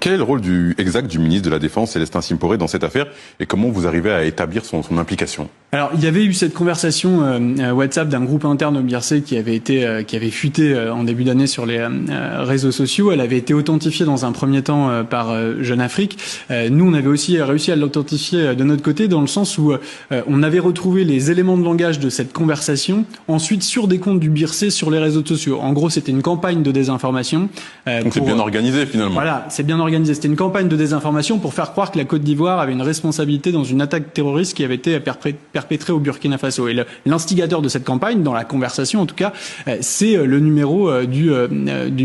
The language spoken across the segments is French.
Quel est le rôle exact du ministre de la Défense, Célestin Simporé, dans cette affaire et comment vous arrivez à établir son implication? Alors, il y avait eu cette conversation WhatsApp d'un groupe interne au BIRC qui avait fuité en début d'année sur les réseaux sociaux. Elle avait été authentifiée dans un premier temps par Jeune Afrique. Nous, on avait aussi réussi à l'authentifier de notre côté dans le sens où on avait retrouvé les éléments de langage de cette conversation ensuite sur des comptes du BIRC sur les réseaux sociaux. En gros, c'était une campagne de désinformation. Donc c'est bien organisé finalement. Voilà, c'est bien organisé. C'était une campagne de désinformation pour faire croire que la Côte d'Ivoire avait une responsabilité dans une attaque terroriste qui avait été perpétrée au Burkina Faso. Et l'instigateur de cette campagne, dans la conversation en tout cas, c'est le numéro du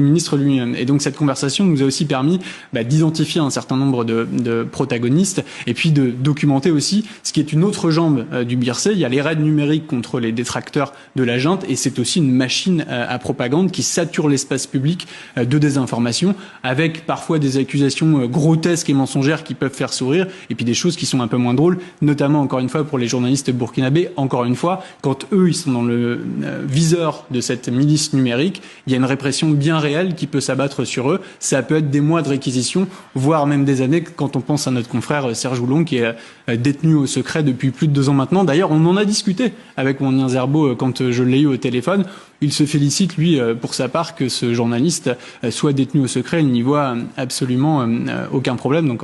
ministre lui-même. Et donc cette conversation nous a aussi permis d'identifier un certain nombre de protagonistes et puis de documenter aussi ce qui est une autre jambe du BIRC. Il y a les raids numériques contre les détracteurs de la junte et c'est aussi une machine à propagande qui sature l'espace public de désinformation avec parfois des accusations grotesques et mensongères qui peuvent faire sourire et puis des choses qui sont un peu moins drôles, notamment encore une fois pour les journalistes burkinabés, encore une fois, quand eux ils sont dans le viseur de cette milice numérique, il y a une répression bien réelle qui peut s'abattre sur eux. Ça peut être des mois de réquisition, voire même des années quand on pense à notre confrère Serge Oulon qui est détenu au secret depuis plus de 2 ans maintenant. D'ailleurs, on en a discuté avec mon Zerbo quand je l'ai eu au téléphone. Il se félicite, lui, pour sa part, que ce journaliste soit détenu au secret. Il n'y voit absolument aucun problème. Donc